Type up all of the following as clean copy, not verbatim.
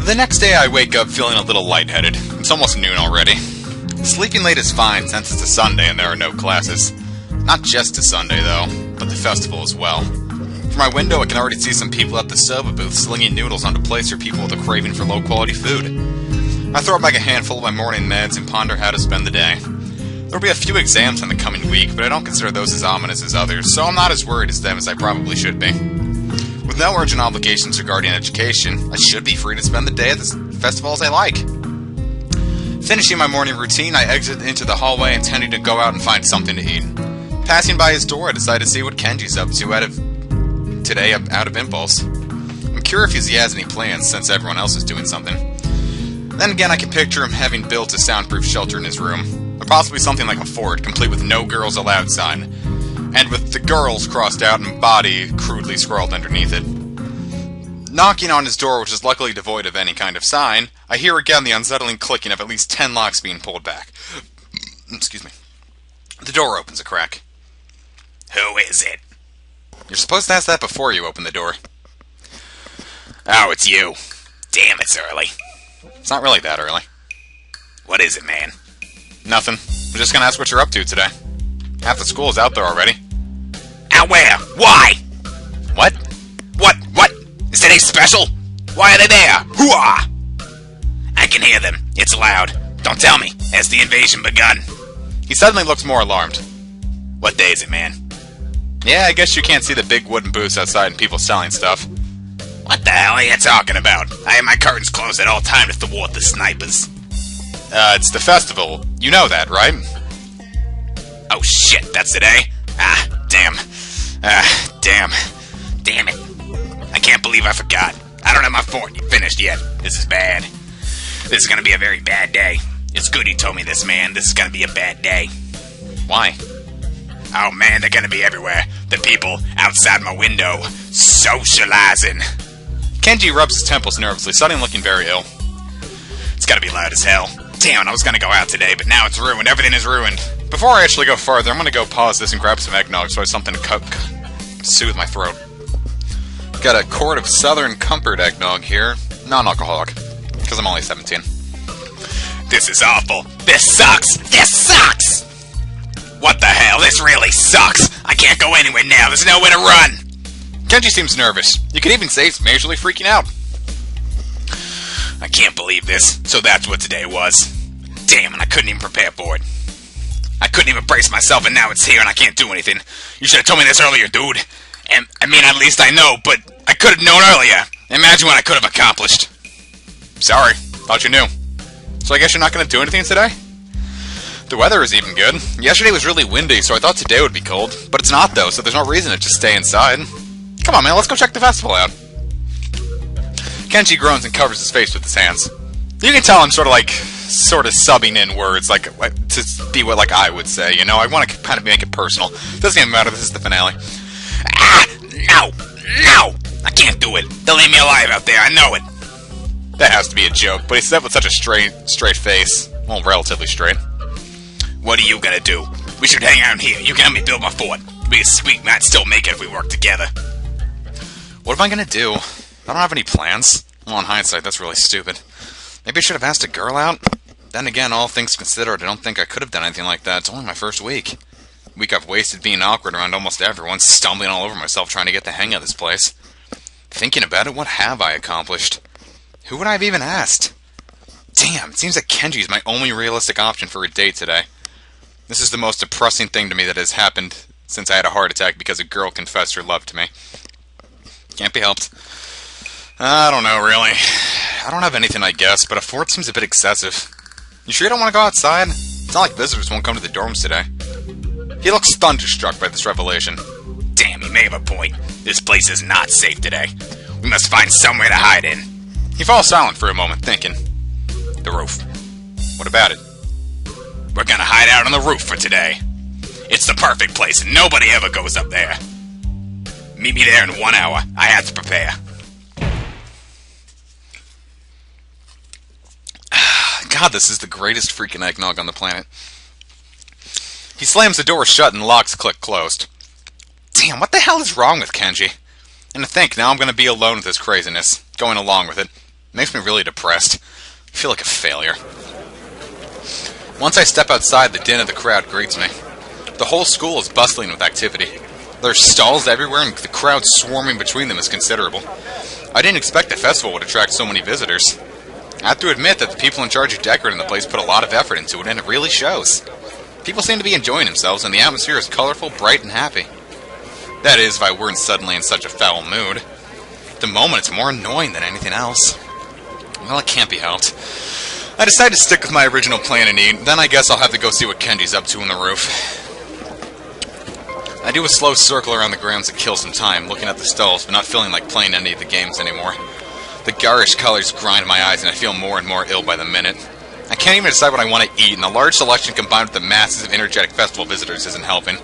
The next day I wake up feeling a little lightheaded. It's almost noon already. Sleeping late is fine since it's a Sunday and there are no classes. Not just a Sunday though, but the festival as well. From my window I can already see some people at the soba booth slinging noodles onto plates for people with a craving for low quality food. I throw back a handful of my morning meds and ponder how to spend the day. There'll be a few exams in the coming week, but I don't consider those as ominous as others, so I'm not as worried as them as I probably should be. With no urgent obligations regarding education, I should be free to spend the day at the festival as I like. Finishing my morning routine, I exit into the hallway intending to go out and find something to eat. Passing by his door, I decide to see what Kenji's up to out of impulse. I'm curious if he has any plans, since everyone else is doing something. Then again, I can picture him having built a soundproof shelter in his room, or possibly something like a fort, complete with no girls allowed sign, and with the girls crossed out and body crudely scrawled underneath it. Knocking on his door, which is luckily devoid of any kind of sign, I hear again the unsettling clicking of at least 10 locks being pulled back. Excuse me. The door opens a crack. Who is it? You're supposed to ask that before you open the door. Oh, it's you. Damn, it's early. It's not really that early. What is it, man? Nothing. I'm just gonna ask what you're up to today. Half the school is out there already. Out where? Why? What? What? Is today special? Why are they there? Hooah! I can hear them. It's loud. Don't tell me. Has the invasion begun? He suddenly looks more alarmed. What day is it, man? Yeah, I guess you can't see the big wooden booths outside and people selling stuff. What the hell are you talking about? I have my curtains closed at all times to ward the snipers. It's the festival. You know that, right? Oh shit, that's today? Damn. Damn it. I can't believe I forgot. I don't have my fort finished yet. This is bad. This is gonna be a very bad day. It's good you told me this, man. This is gonna be a bad day. Why? Oh man, they're gonna be everywhere. The people outside my window, socializing. Kenji rubs his temples nervously, suddenly looking very ill. It's gotta be loud as hell. Damn, I was gonna go out today, but now it's ruined. Everything is ruined. Before I actually go further, I'm gonna go pause this and grab some eggnog so I have something to soothe my throat. Got a quart of Southern Comfort eggnog here. Non-alcoholic. Because I'm only 17. This is awful. This sucks. This sucks! What the hell? This really sucks. I can't go anywhere now. There's nowhere to run. Kenji seems nervous. You could even say he's majorly freaking out. I can't believe this. So that's what today was. Damn, and I couldn't even prepare for it. I couldn't even brace myself, and now it's here and I can't do anything. You should have told me this earlier, dude. And I mean, at least I know, but I could have known earlier. Imagine what I could have accomplished. Sorry. Thought you knew. So I guess you're not going to do anything today? The weather is even good. Yesterday was really windy, so I thought today would be cold. But it's not, though, so there's no reason to just stay inside. Come on, man, let's go check the festival out. Kenji groans and covers his face with his hands. You can tell I'm sort of subbing in words, like, to be what, like, I would say, you know? I want to kind of make it personal. Doesn't even matter, this is the finale. No! I can't do it. They'll leave me alive out there, I know it. That has to be a joke, but he said with such a straight face. Well, relatively straight. What are you gonna do? We should hang out here. You can help me build my fort. We might still make it if we work together. What am I gonna do? I don't have any plans. Well, in hindsight, that's really stupid. Maybe I should have asked a girl out? Then again, all things considered, I don't think I could have done anything like that. It's only my first week. Week I've wasted being awkward around almost everyone, stumbling all over myself trying to get the hang of this place. Thinking about it, what have I accomplished? Who would I have even asked? Damn, it seems that Kenji's my only realistic option for a date today. This is the most depressing thing to me that has happened since I had a heart attack because a girl confessed her love to me. Can't be helped. I don't know, really. I don't have anything, I guess, but a fort seems a bit excessive. You sure you don't want to go outside? It's not like visitors won't come to the dorms today. He looks thunderstruck by this revelation. Damn, he may have a point. This place is not safe today. We must find somewhere to hide in. He falls silent for a moment, thinking. The roof. What about it? We're gonna hide out on the roof for today. It's the perfect place, and nobody ever goes up there. Meet me there in 1 hour. I have to prepare. God, this is the greatest freaking eggnog on the planet. He slams the door shut and locks click closed. Damn, what the hell is wrong with Kenji? And to think, now I'm going to be alone with his craziness, going along with it. makes me really depressed. I feel like a failure. Once I step outside, the din of the crowd greets me. The whole school is bustling with activity. There's stalls everywhere, and the crowd swarming between them is considerable. I didn't expect the festival would attract so many visitors. I have to admit that the people in charge of decorating the place put a lot of effort into it, and it really shows. People seem to be enjoying themselves, and the atmosphere is colorful, bright, and happy. That is, if I weren't suddenly in such a foul mood. At the moment, it's more annoying than anything else. Well, it can't be helped. I decided to stick with my original plan and eat, then I guess I'll have to go see what Kenji's up to on the roof. I do a slow circle around the grounds to kill some time, looking at the stalls, but not feeling like playing any of the games anymore. The garish colors grind my eyes, and I feel more and more ill by the minute. I can't even decide what I want to eat, and the large selection combined with the masses of energetic festival visitors isn't helping.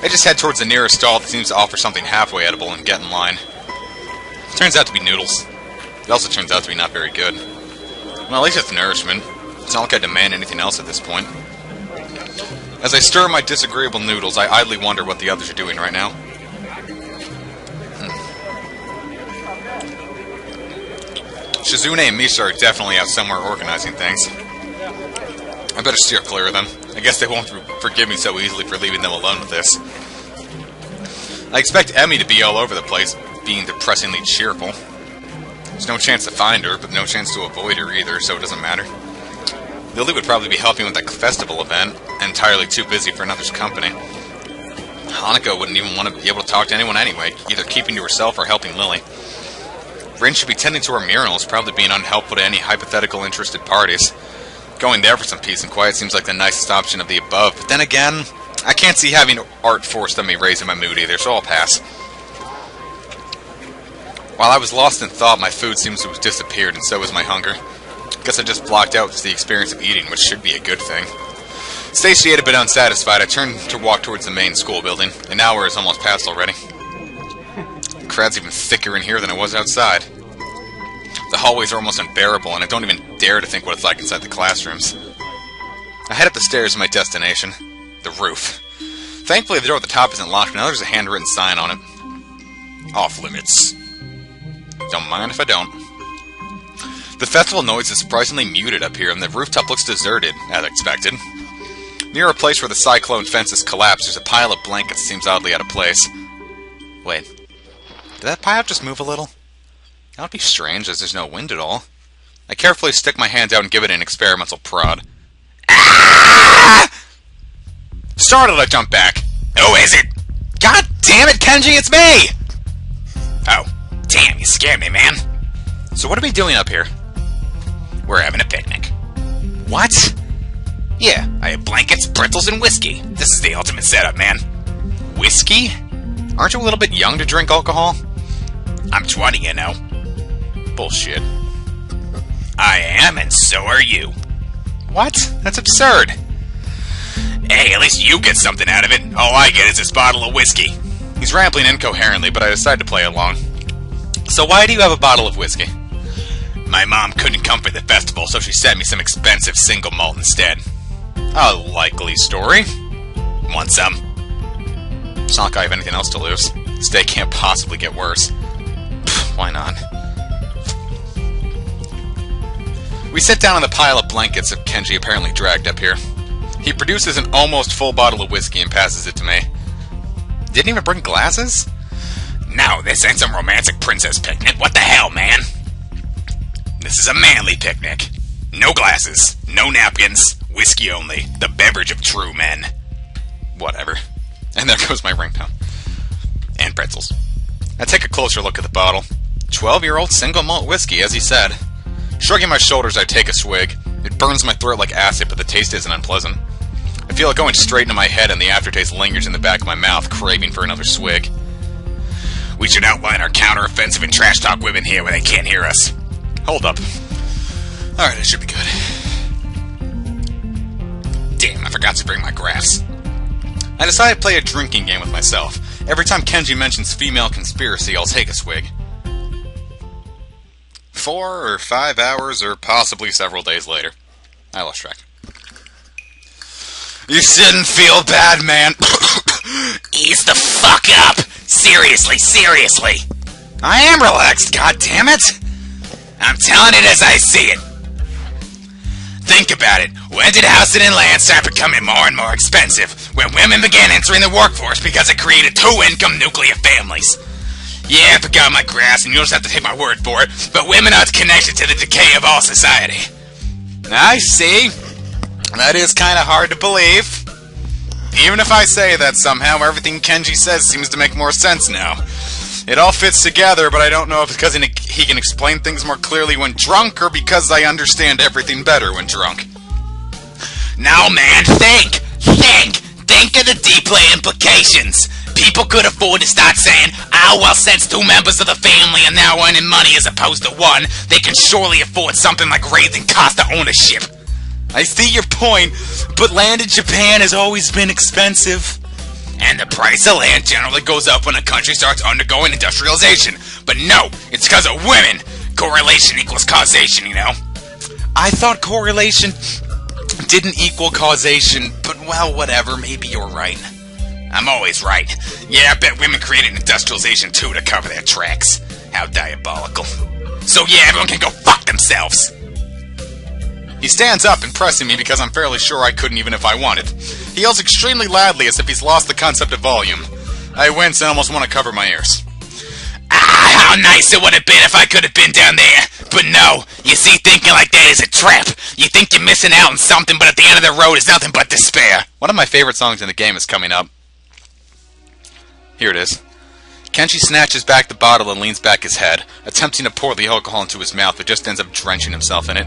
I just head towards the nearest stall that seems to offer something halfway edible and get in line. It turns out to be noodles. It also turns out to be not very good. Well, at least it's nourishment. It's not like I demand anything else at this point. As I stir my disagreeable noodles, I idly wonder what the others are doing right now. Shizune and Misha are definitely out somewhere organizing things. I better steer clear of them. I guess they won't forgive me so easily for leaving them alone with this. I expect Emmy to be all over the place, being depressingly cheerful. There's no chance to find her, but no chance to avoid her either, so it doesn't matter. Lily would probably be helping with that festival event, entirely too busy for another's company. Hanako wouldn't even want to be able to talk to anyone anyway, either keeping to herself or helping Lily. Rin should be tending to her murals, probably being unhelpful to any hypothetical interested parties. Going there for some peace and quiet seems like the nicest option of the above, but then again, I can't see having art forced on me raising my mood either, so I'll pass. While I was lost in thought, my food seems to have disappeared, and so has my hunger. Guess I just blocked out the experience of eating, which should be a good thing. Satiated but unsatisfied, I turned to walk towards the main school building. An hour is almost past already. The crowd's even thicker in here than it was outside. The hallways are almost unbearable, and I don't even dare to think what it's like inside the classrooms. I head up the stairs to my destination, the roof. Thankfully, the door at the top isn't locked, but now there's a handwritten sign on it. Off limits. Don't mind if I don't. The festival noise is surprisingly muted up here, and the rooftop looks deserted, as expected. Near a place where the cyclone fences collapse, there's a pile of blankets that seems oddly out of place. Wait, did that pile just move a little? That would be strange, as there's no wind at all. I carefully stick my hand out and give it an experimental prod. Ah! Startled, I jump back. Who is it? God damn it, Kenji, it's me! Oh, damn, you scared me, man. So what are we doing up here? We're having a picnic. What? Yeah, I have blankets, pretzels, and whiskey. This is the ultimate setup, man. Whiskey? Aren't you a little bit young to drink alcohol? I'm 20, you know. Bullshit. I am, and so are you. What? That's absurd. Hey, at least you get something out of it. All I get is this bottle of whiskey. He's rambling incoherently, but I decided to play along. So why do you have a bottle of whiskey? My mom couldn't come for the festival, so she sent me some expensive single malt instead. A likely story. Want some? It's not like I have anything else to lose. This day can't possibly get worse. Pfft, why not? We sit down on the pile of blankets that Kenji apparently dragged up here. He produces an almost full bottle of whiskey and passes it to me. Didn't even bring glasses? No, this ain't some romantic princess picnic. What the hell, man? This is a manly picnic. No glasses, no napkins, whiskey only. The beverage of true men. Whatever. And there goes my ringtone. And pretzels. I take a closer look at the bottle. 12-year-old single malt whiskey, as he said. Shrugging my shoulders, I take a swig. It burns my throat like acid, but the taste isn't unpleasant. I feel it going straight into my head, and the aftertaste lingers in the back of my mouth, craving for another swig. We should outline our counter-offensive and trash-talk women here where they can't hear us. Hold up. Alright, it should be good. Damn, I forgot to bring my graphs. I decided to play a drinking game with myself. Every time Kenji mentions female conspiracy, I'll take a swig. 4 or 5 hours, or possibly several days later. I lost track. You shouldn't feel bad, man. Ease the fuck up! Seriously, seriously! I am relaxed, goddammit! I'm telling it as I see it. Think about it. When did housing and land start becoming more and more expensive? When women began entering the workforce because it created two-income nuclear families. Yeah, I forgot my grass, and you'll just have to take my word for it, but women are connected to the decay of all society. I see. That is kind of hard to believe. Even if I say that somehow, everything Kenji says seems to make more sense now. It all fits together, but I don't know if it's because he can explain things more clearly when drunk, or because I understand everything better when drunk. No, man, think of the deeper implications. People could afford to start saying, oh, well, since two members of the family are now earning money as opposed to one, they can surely afford something like raising cost of ownership. I see your point, but land in Japan has always been expensive. And the price of land generally goes up when a country starts undergoing industrialization. But no, it's because of women. Correlation equals causation, you know? I thought correlation didn't equal causation, but well, whatever, maybe you're right. I'm always right. Yeah, I bet women created industrialization too to cover their tracks. How diabolical. So yeah, everyone can go fuck themselves. He stands up, impressing me because I'm fairly sure I couldn't even if I wanted. He yells extremely loudly as if he's lost the concept of volume. I wince and almost want to cover my ears. Ah, how nice it would have been if I could have been down there. But no, you see, thinking like that is a trap. You think you're missing out on something, but at the end of the road is nothing but despair. One of my favorite songs in the game is coming up. Here it is. Kenshi snatches back the bottle and leans back his head, attempting to pour the alcohol into his mouth, but just ends up drenching himself in it.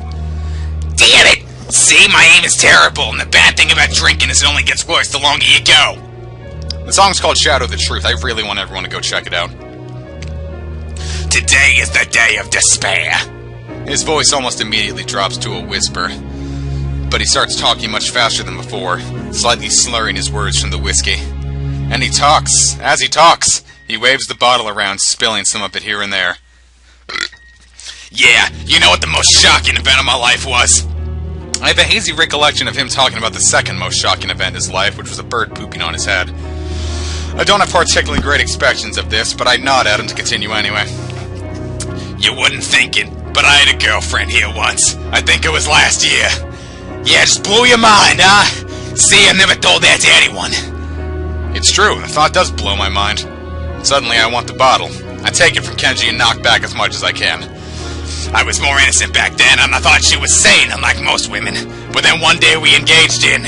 Damn it! See, my aim is terrible, and the bad thing about drinking is it only gets worse the longer you go. The song's called Shadow the Truth. I really want everyone to go check it out. Today is the day of despair. His voice almost immediately drops to a whisper, but he starts talking much faster than before, slightly slurring his words from the whiskey. And he talks. As he talks, he waves the bottle around, spilling some of it here and there. Yeah, you know what the most shocking event of my life was? I have a hazy recollection of him talking about the second most shocking event in his life, which was a bird pooping on his head. I don't have particularly great expectations of this, but I nod at him to continue anyway. You wouldn't think it, but I had a girlfriend here once. I think it was last year. Yeah, just blew your mind, huh? See, I never told that to anyone. It's true, the thought does blow my mind. Suddenly I want the bottle. I take it from Kenji and knock back as much as I can. I was more innocent back then, and I thought she was sane, unlike most women. But then one day we engaged in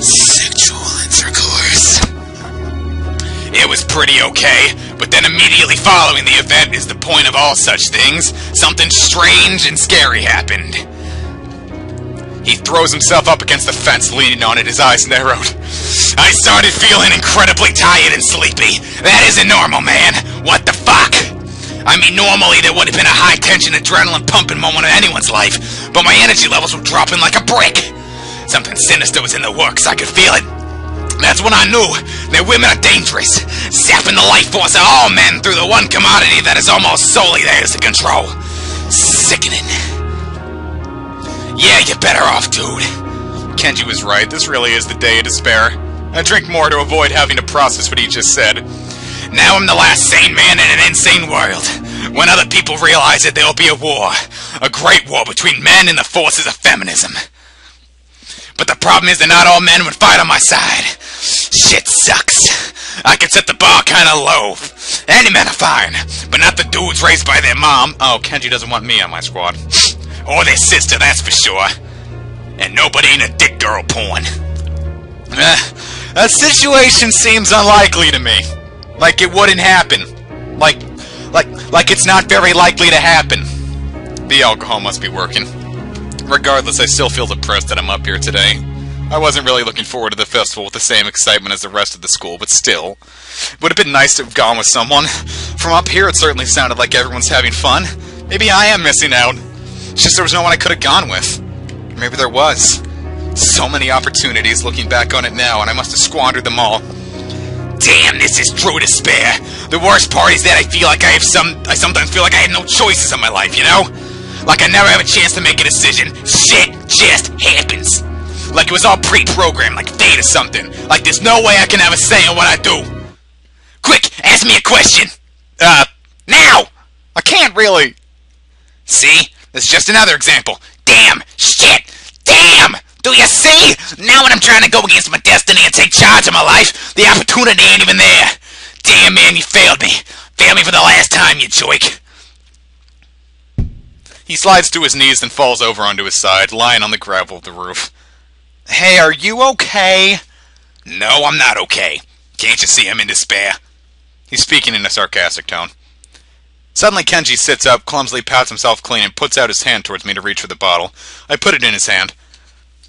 sexual intercourse. It was pretty okay, but then immediately following the event is the point of all such things. Something strange and scary happened. He throws himself up against the fence, leaning on it, his eyes narrowed. I started feeling incredibly tired and sleepy. That isn't normal, man. What the fuck? I mean, normally there would have been a high-tension adrenaline pumping moment in anyone's life, but my energy levels were dropping like a brick. Something sinister was in the works, I could feel it. That's when I knew that women are dangerous, sapping the life force of all men through the one commodity that is almost solely theirs to control. Sickening. Yeah, you're better off, dude. Kenji was right, this really is the day of despair. I drink more to avoid having to process what he just said. Now I'm the last sane man in an insane world. When other people realize it, there'll be a war. A great war between men and the forces of feminism. But the problem is that not all men would fight on my side. Shit sucks. I could set the bar kinda low. Any men are fine, but not the dudes raised by their mom. Oh, Kenji doesn't want me on my squad. Or their sister, that's for sure. And nobody in a dick girl porn. That situation seems unlikely to me. Like it wouldn't happen. Like it's not very likely to happen. The alcohol must be working. Regardless, I still feel depressed that I'm up here today. I wasn't really looking forward to the festival with the same excitement as the rest of the school, but still. It would have been nice to have gone with someone. From up here, it certainly sounded like everyone's having fun. Maybe I am missing out. It's just there was no one I could have gone with. Or maybe there was. So many opportunities looking back on it now, and I must have squandered them all. Damn, this is true despair. The worst part is that I sometimes feel like I have no choices in my life, you know? Like I never have a chance to make a decision. Shit just happens. Like it was all pre-programmed, like fate or something. Like there's no way I can have a say in what I do. Quick, ask me a question. Now! I can't really. See? That's just another example. Damn! Shit! Damn! Do you see? Now when I'm trying to go against my destiny and take charge of my life, the opportunity ain't even there. Damn, man, you failed me. Failed me for the last time, you joik. He slides to his knees and falls over onto his side, lying on the gravel of the roof. Hey, are you okay? No, I'm not okay. Can't you see I'm in despair? He's speaking in a sarcastic tone. Suddenly Kenji sits up, clumsily pats himself clean, and puts out his hand towards me to reach for the bottle. I put it in his hand.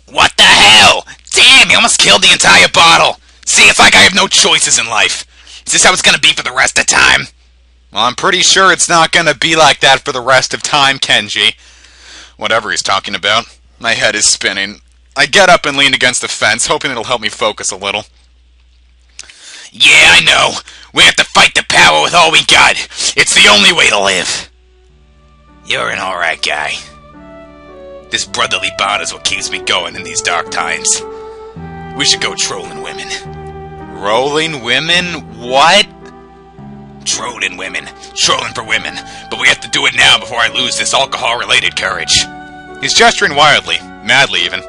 What the hell? Damn, you almost killed the entire bottle. See, it's like I have no choices in life. Is this how it's gonna be for the rest of time? Well, I'm pretty sure it's not gonna be like that for the rest of time, Kenji. Whatever he's talking about. My head is spinning. I get up and lean against the fence, hoping it'll help me focus a little. Yeah, I know. We have to fight the power with all we got. It's the only way to live. You're an alright guy. This brotherly bond is what keeps me going in these dark times. We should go trolling women. Rolling women? What? Trolling women. Trolling for women. But we have to do it now before I lose this alcohol-related courage. He's gesturing wildly, madly even.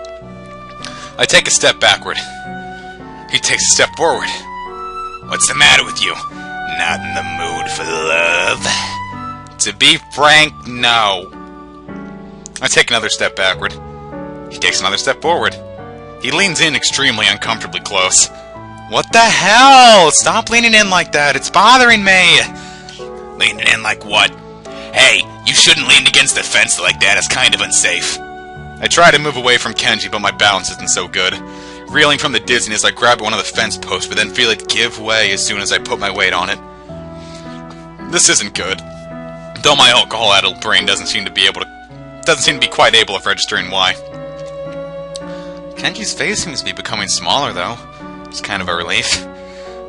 I take a step backward. He takes a step forward. What's the matter with you? Not in the mood for love? To be frank, no. I take another step backward. He takes another step forward. He leans in extremely uncomfortably close. What the hell? Stop leaning in like that. It's bothering me. Leaning in like what? Hey, you shouldn't lean against the fence like that. It's kind of unsafe. I try to move away from Kenji, but my balance isn't so good. Reeling from the dizziness, I grab one of the fence posts, but then feel it give way as soon as I put my weight on it. This isn't good. Though my alcohol-addled brain doesn't seem to be quite able of registering why. Kenji's face seems to be becoming smaller, though. It's kind of a relief.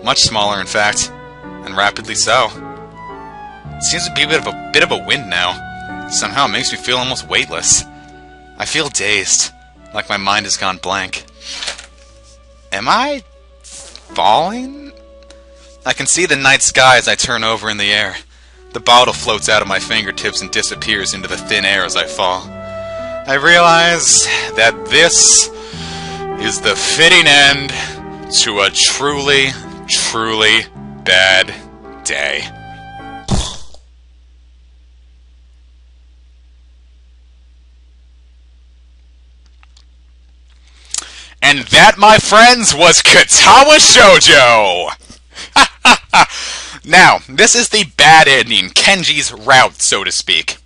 Much smaller, in fact, and rapidly so. It seems to be a bit of a wind now. Somehow it makes me feel almost weightless. I feel dazed, like my mind has gone blank. Am I falling? I can see the night sky as I turn over in the air. The bottle floats out of my fingertips and disappears into the thin air as I fall. I realize that this is the fitting end to a truly, truly bad day. And that, my friends, was Katawa Shoujo! Now, this is the bad ending, Kenji's route, so to speak.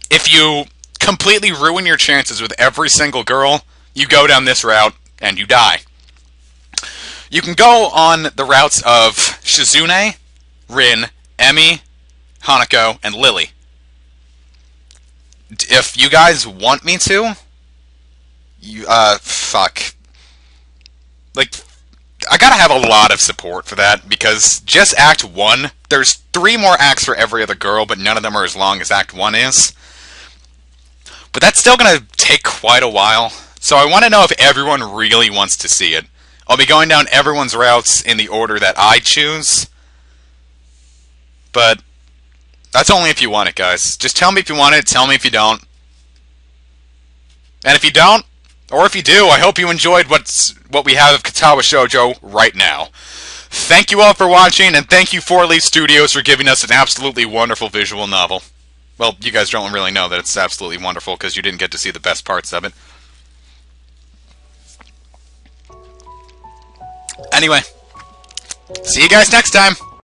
If you completely ruin your chances with every single girl, you go down this route, and you die. You can go on the routes of Shizune, Rin, Emi, Hanako, and Lily. If you guys want me to, like, I gotta have a lot of support for that, because just Act 1, there's 3 more acts for every other girl, but none of them are as long as Act 1 is. But that's still gonna take quite a while, so I want to know if everyone really wants to see it. I'll be going down everyone's routes in the order that I choose, but that's only if you want it, guys. Just tell me if you want it, tell me if you don't. And if you don't, or if you do, I hope you enjoyed what we have of Katawa Shoujo right now. Thank you all for watching, and thank you 4 Leaf Studios for giving us an absolutely wonderful visual novel. Well, you guys don't really know that it's absolutely wonderful because you didn't get to see the best parts of it. Anyway, see you guys next time!